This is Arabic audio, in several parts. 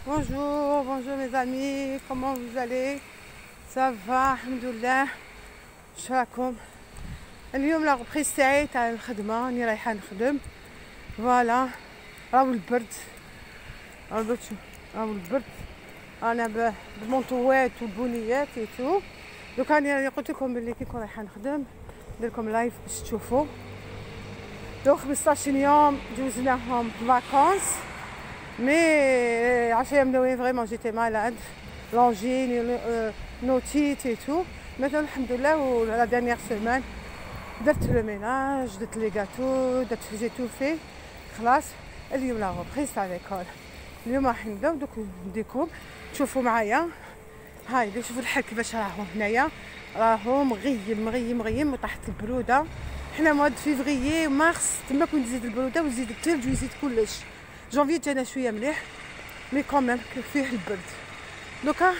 Bonjour, bonjour mes amis, comment vous allez? Ça va, alhamdoulilah. شراكم؟ اليوم لا ريبريز تاعي تاع الخدمة، راني رايحة نخدم. فوالا، راهو البرد، راهو البرد. انا بالمونطوات والبنيات ايتو. دوك راني قلت لكم بلي كي نكون رايحة نخدم ندير لكم لايف باش تشوفوا. دوك 15 يوم جوزناهم فاكونس. Mais vraiment j'étais malade, l'angine, l'otite et tout. Maintenant, alhamdoulilah, la dernière semaine, le ménage, les gâteaux, j'ai tout fait. خلاص اليوم لا reprise تاع l'école. اليوم راح نبداو دوك نديكم تشوفوا معايا. هاي شوفوا الحال كيفاش راهو هنايا، راهو مغيم وطاحت البروده. حنا مواد فيفريي ومارس تما كون تزيد البروده وتزيد الثلج ويزيد كلش. جونفي جانا شويه مليح مي كوميم فيه البرد. دوكا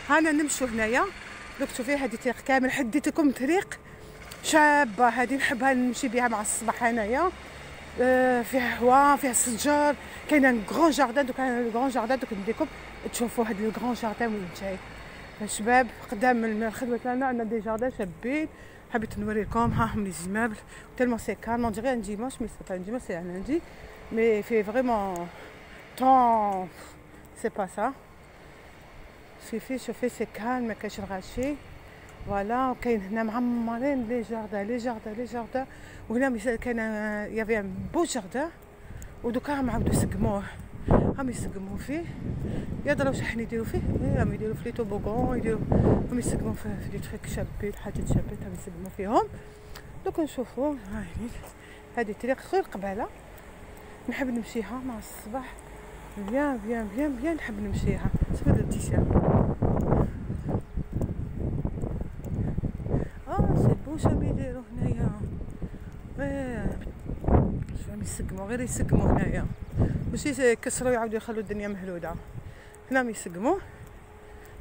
هانا نمشوا هنايا. دوك شوفي هذه طريق كامل، حديت لكم طريق شابه هذه نحبها نمشي بها مع الصباح هنايا. فيها هواء، فيها شجر، كاين غران جاردان. دوك الغران جاردان دوك نديكم تشوفوا هذا الغران جاردان وين جاي. الشباب قدام الخدمه تاعنا عندنا دي جاردان شابين، حبيت نوريكم. ها هم لي زيمابل تالمون سي كالم، اون ديغي ان ديماش مي سي با ان ديماش سي ان لوندي. Mais il fait vraiment temps, c'est pas ça. Suffit chauffer, c'est calme, كاينش الغاشي. فوالا وكاين هنا معمرين لي جاردان. وهنا كان يافي ان بو جاردان ودوكا راهم عاودو يسقموه، راهم يسقمو فيه. يضرب شحال يديرو فيه، راهم يديرو في لي توبوغون، راهم يسقمو في دي تريك شابين، حاجات شابين راهم يسقمو فيهم. دوك نشوفو هادي الطريق غير قباله نحب نمشيها مع الصباح. بيان نحب نمشيها. شوف هذا التيشيرت، سي بو شنو يديرو هنايا. شو راهم يسقمو، غير يسقمو هنايا، ماشي يكسرو يعاودو يخلو الدنيا مهلوده. هنا يسقمو.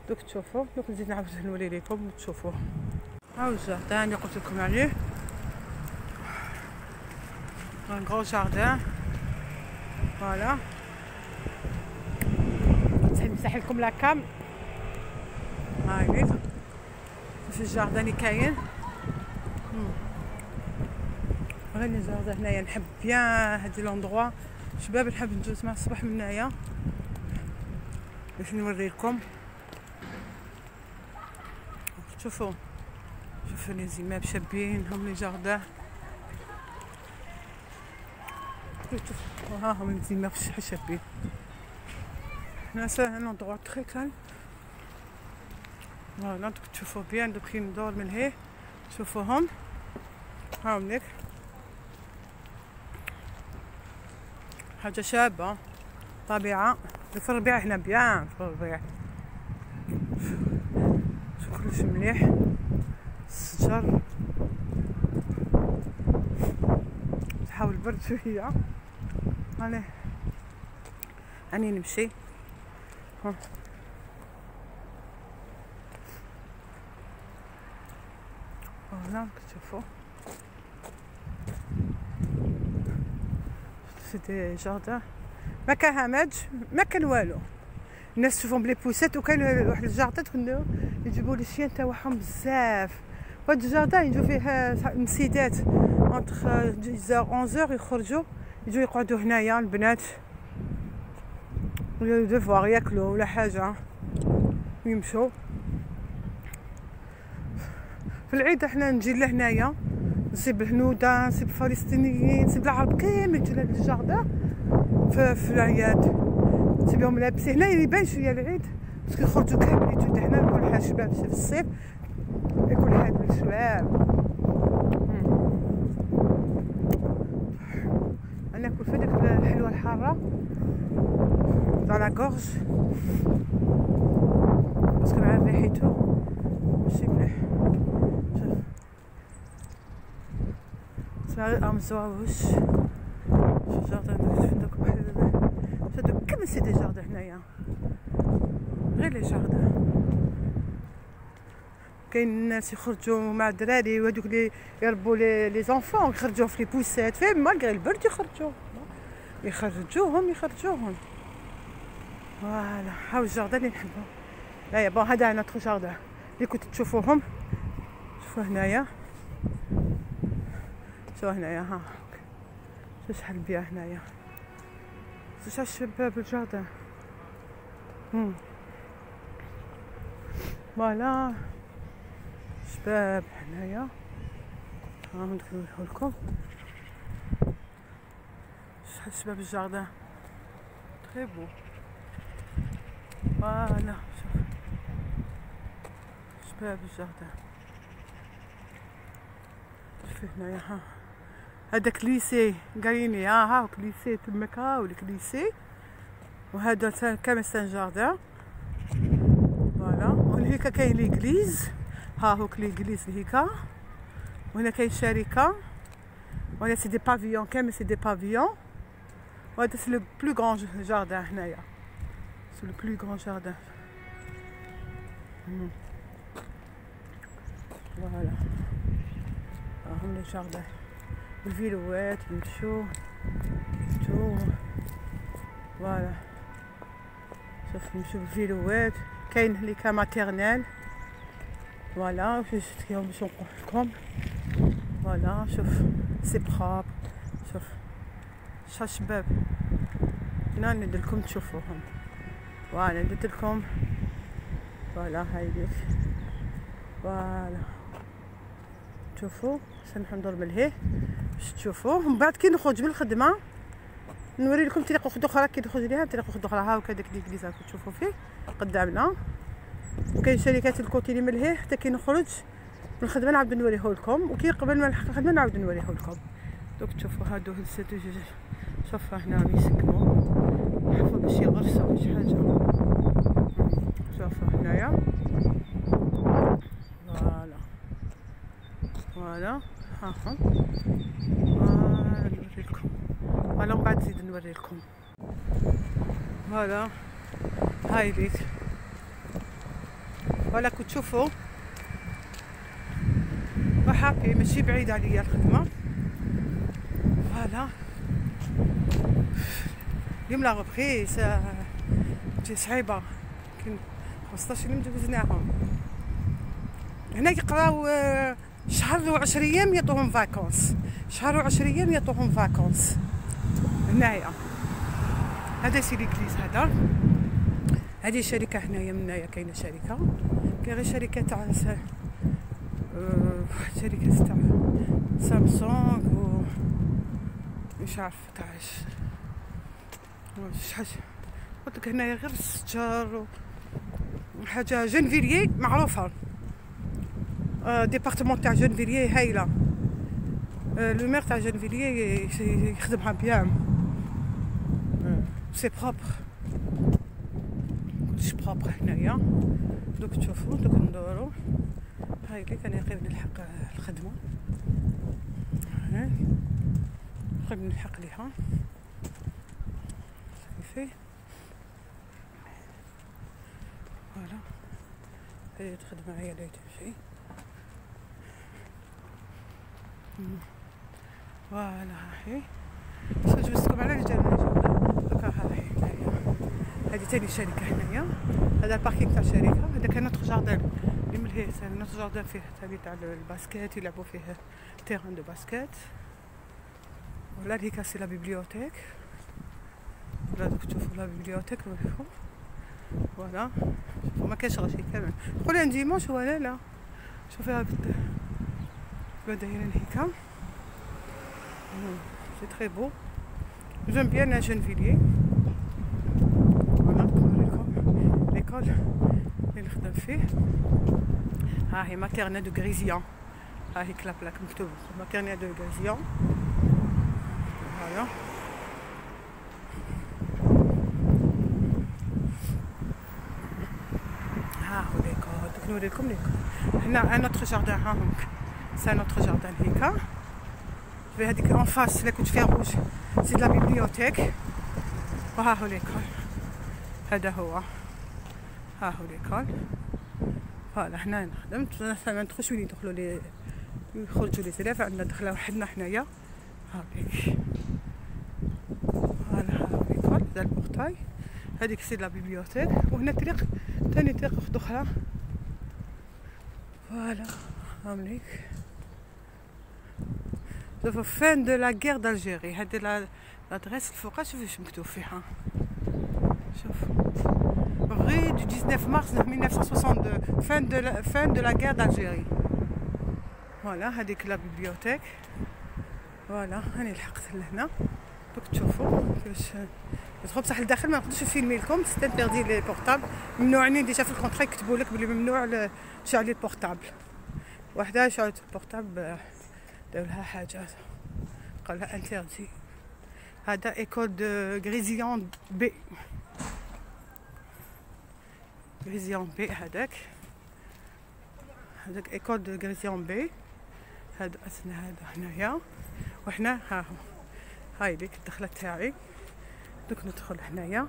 دوك تشوفوا، دوك نزيد نعاود نوري لكم تشوفوه. هاو الجاردان اللي قلت لكم عليه، ان غرو جاردان. فوالا نمسح لكم لاكام. هاي في الجاردان اللي كاين. غير الجاردان هنايا نحب بيان هادي لوندروا. شباب نحب ندوز مع الصباح من هنايا باش نوريكم. شوفوا لي زيماب شابين، هم لي جاردان. ها هم الزيماب شحال شابين. هنا سا ان اندروا تري كالم. فوالا دوك تشوفوا بيان. دوك كي ندور من هيه شوفوهم، هاهم ليك حاجه شابه. طبيعه في الربيع هنا، بيان في الربيع كلش مليح. الشجر تحاول البرد شويه. أني نمشي. هنا كتشوفوا سي دي جاردان، ما كان همج ما كان والو. الناس تشوفهم بلي بوسات. وكاين واحد الجاردان كانوا يجيبوا لي الشيان تاعهم بزاف. وهاد الجاردان يجوا فيه نسيدات اونتر 10 11 يخرجوا يجوا يقعدوا هنايا البنات ولا ديفوار ياكلوا ولا حاجه ويمشوا. في العيد احنا نجي لهنايا نصيب الهنوده، نصيب الفلسطينيين، نصيب العرب كامل يجوا لهاد الجاردان في العياد. نصيبهم لابسين هنا يبان شويه العيد باسكو يخرجوا كامل يجوا هنا. كل حاجه شباب في الصيف ياكل هاد الشباب. ناكل في ديك الحلوه الحاره dans la gorge باسكو مع ريحتو ماشي مليح. تسمع غير مزواوش. شو جاردان دوك بحال دوك كامل سي دي جاردان هنايا، غير لي جاردان. كاين الناس يخرجوا مع الدراري وهذوك اللي يربوا لي زونفون يخرجوا في لي بوسات، فاهم، مالغري البرد يخرجوهم. فوالا هاو الجاردن اللي نحبو. هيا بون هذا نوتر جاردن اللي كنتو تشوفوهم. شوفوا هنايا، شوفوا هنايا، ها شوف شحال بيان هنايا، شوف شحال شباب الجاردن. فوالا شباب هنايا، ها ندخلولكم شحال شباب الجاردن تري بو. فوالا شوف شباب الجاردن. شوف هنايا، ها هذاك ليسي قايني، ها ليسي تماك، ها وليك ليسي، وهذا كامل سان جاردن. فوالا وهناك كاين ليغليز، ها هوك ليغليز هيكا، وهنا كاين شركه، وهنا سي دي بافيون كامل سي دي بافيون، وهذا سي لو بلو غران جاردن هنايا، سي لو بلو غران جاردن. فوالا هاهم لي جاردن بالفيلوات نمشو تو. فوالا شوف نمشو بالفيلوات، كاين ليكا ماتيرنيل. فوالا جوست اليوم باش نقول لكم. فوالا شوف سي بروب، شوف شحال شباب هنا نديرلكم تشوفوهم. فوالا درتلكم، فوالا هاي ليك، فوالا شوفوا سنحو ندور بالهيه باش تشوفوه. من بعد كي نخرج من الخدمه نوري لكم طريقه اخرى كي نخرج ليها، طريقه اخرى ها وكذاك ليكليز راكم تشوفوا فيه قدامنا. وكاين شركات الكوتيلي من الهيه حتى كي نخرج من الخدمه نعاود نوريه لكم، وكي قبل ما نلحق الخدمه نعاود نوريه لكم. دوك تشوفوا هادو هلساتو جوج، شوف هنا راه يسكموا حفوا باش يغرسوا ولا شي حاجه. شوفوا هنايا، فوالا فوالا ها نوريلكم. فوالا من بعد نزيد نوريلكم. فوالا هاي ليك، فوالا كنت تشوفوا وحابي ماشي بعيد عليا الخدمه. فوالا اليوم لا غبريس صعيبه، كاين 15 يوم دوزناهم هنا يقراو شهر و10 ايام يعطوهم فاكونس، شهر و10 ايام يعطوهم فاكونس هنايا. هذا سي ليكليز، هذه شركه هنايا. من هنايا كاينه شركه، كاين غير شركه تاع شركه تاع سامسونج و مش عارف تاعش شحال قلت لك. هنايا غير الشجر وحاجه. جنفيليي معروفه، ديبارتمون تاع جنفيليي هايله. لو مير تاع جنفيليي يخدمها بيان، سي بروبر، كلش بروبر هنايا. دوك تشوفوا دوك ندورو. هاي اللي كان قريب نلحق الخدمه، قريب نلحق ليها صافي. فوالا هذه الخدمه هي اللي تمشي. فوالا هاهي جبستكم على الجنة. دوكا هاهي هذه تاني شركة هنايا. هذا الباركينغ تاع الشركة. هذا كان نوتر جاردن اللي ملهي، نوتر جاردن فيه تاني تاع الباسكيت، يلعبوا فيه تيران دو باسكيت. ولا هيكا سي لا بيبليوتيك. ولا دوك تشوفوا لا بيبليوتيك نوريكم. فوالا شوفوا ما كاينش غاشي كامل. قولي عندي ديمونش ولا لا. شوفي هاك دايرين هيكا. سي تري بو. جيم بيان لا جنفيليي. فوالا نوريكم ليكول اللي نخدم فيه. ها هي ماتيرنا دو غريزيون. ها هي كلابلاك مكتوب ماتيرنا دو غريزيون. فوالا ها هو ليكول. دوك نوريكم ليكول. هنا نوتر جاردن، ها هاك سي نوتر جاردن هيكا. في هذيك اون فاس اللي كنت فيها روج سي لا بيبليوتيك. وها هو ليكول، هذا هو، ها هو ليكول. فوالا هنا خدمت ما ندخلش وين يدخلوا لي يخرجوا لي زلاف. عندنا دخله وحدنا حنايا هاكيك. فوالا ها هو ليكول. هذا البورتاي هذيك سي لا بيبليوتيك. وهنا طريق ثاني، طريق واحده اخرى. فوالا هامليك شوفوا فين دو لا غير دالجيري. هذه لادريس الفوقا، شوفوا واش مكتوب فيها. شوف rue du 19 mars 1962 fin de la guerre d'Algérie. فوالا هذيك لا بيبليوتيك. فوالا هاني لحقت لهنا. دوك تشوفوا كيفاش ندخل. بصح لداخل ما نقدرش نفيلمي لكم، سي انتردي لي بورطابل، ممنوعين ديجا في الكونطرا يكتبوا لك بلي ممنوع تشعلي البورطابل. وحده شعلت البورطابل داو لها حاجه قال لها انتردي. هذا ايكول دو غريزيون بي، غريزيون بي. هذاك ايكول دو غريزيون بي. هذا اسنا هذا هنايا، وحنا ها هو هاي ديك الدخله تاعي. دوك ندخل هنايا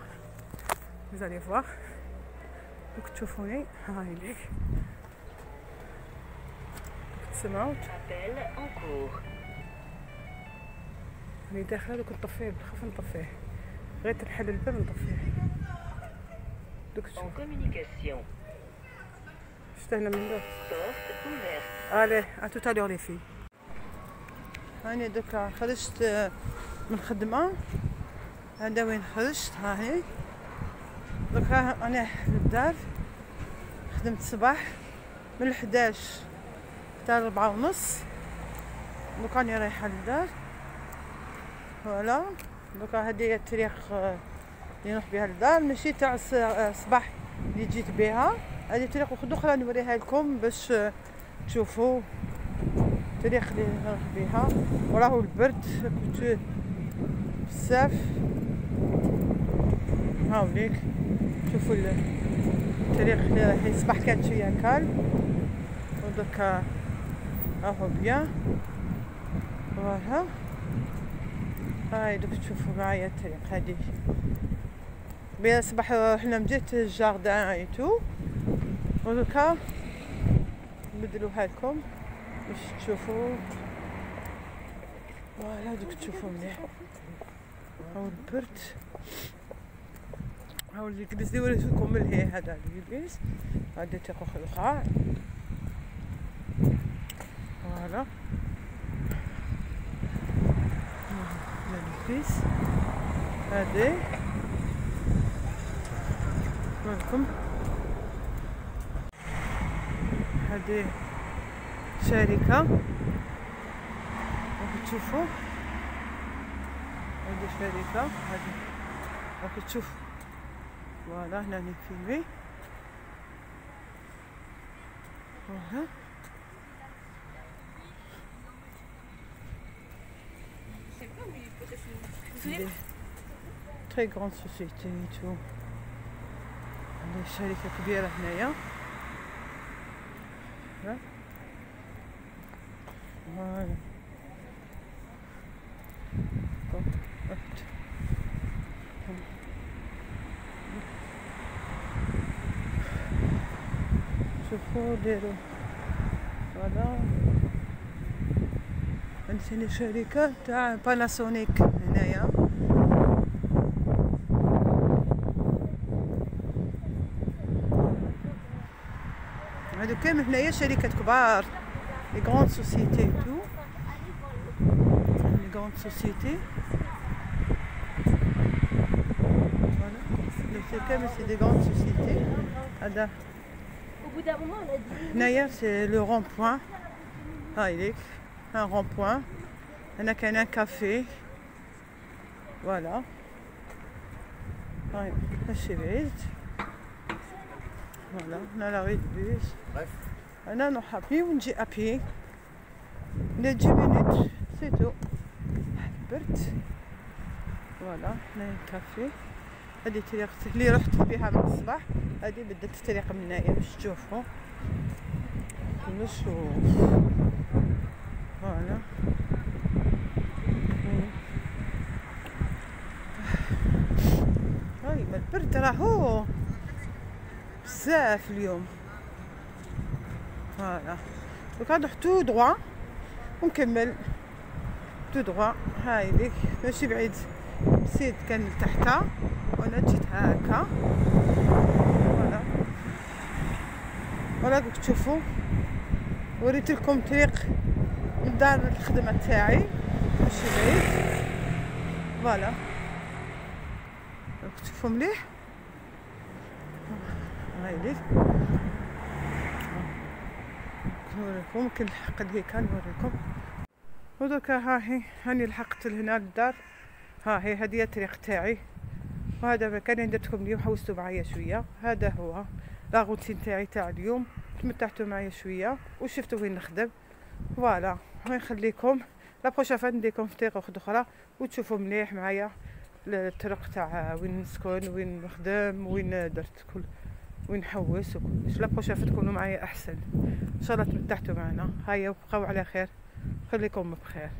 زالي فواغ. دوك تشوفوني هاي ديك تسمعوا راني داخله. دوك نطفيه بالخف، نطفيه غير تنحل الباب نطفيه. دوك تشوفوا شتا هنا من دوك. الي ا توت الور لي في. هاني دوكا خرجت من الخدمه. هذا وين خرجت، ها هي. دوكا انا للدار خدمت الصباح من 11 حتى 4:30. دوكا راني رايحه للدار. فوالا دوكا هذه هي الطريق اللي نروح بها للدار، ماشي تاع الصباح اللي جيت بها. هذه طريق اخرى نوريها لكم باش تشوفوا الطريق اللي نروح بها. وراهو البرد كنت بزاف. هاوليك شوفوا الطريق اللي رايحين. الصباح كانت شويه كالم ودوكا راهو بيان. فوالا هاي دوك تشوفوا معايا الطريق هذه بيان. الصباح حنا مجيت الجاردان ايتو، ودوكا نبدلوها لكم باش تشوفوا. فوالا دوك تشوفوا مليح. هاو البرد، هاو الكبس اللي وريتلكم الهي. هذا الكبس هذا طريق اخرى. فوالا الكبس هذه لكم. هذه شركة راكم تشوفوا. هذه شركة هذه راكم تشوفوا. فوالا هنا نفيلمي. فوالا تري غراند سوسيتي تو. هذه شركة كبيرة هنايا. فوالا شوفوا ديروا. فوالا عندنا شركة تاع باناسونيك هنايا. هادو كامل هنايا شركات كبار، لي غروند سوسيتي تو، لي غروند سوسيتي. فوالا كامل سي دي غروند سوسيتي. هذا هنايا سي لو رون بوين. هاي ليك ان رون بوين. هنا كاين ان كافي. فوالا هاي ماشي بعيد. فوالا هنا لا ري بوس. انا نروح ابي ونجي ابي. نجي مينوت سي تو. برد. فوالا هنا الكافي. هذه الطريق اللي رحت بها من الصباح. هذه بدات الطريق من هنايا باش تشوفوا. نشوف. فوالا هاي ما البرد راهو بزاف اليوم. فوالا دوكا نروح تو دروا ونكمل تو دروا. هاي ليك ماشي بعيد. السيد كان لتحتها وانا فوالا جيت هكا فوالا. ولا دوك تشوفوا وريت لكم طريق لدار الخدمه تاعي ماشي بعيد فوالا. دوك تشوفوا مليح هايليك نوريكم. يمكن نلحق لهيكا نوريكم. ودركا ها هي هاني لحقت لهنا للدار. ها هي هذه الطريق تاعي وهذا مكان اللي درتكم اليوم. حوستوا معايا شويه. هذا هو لا روتين تاعي تاع اليوم. تمتعتوا معايا شويه وشفتوا وين نخدم فوالا. غنخليكم لا بروشا فوا نديكم في طريق اخرى وتشوفوا مليح معايا الطرق تاع وين نسكن وين نخدم وين درت كل وين نحوس وكلش. لا بروشا فوا تكونوا معايا احسن ان شاء الله. تمتعتوا معنا. هيا وبقاو على خير. خليكم بخير.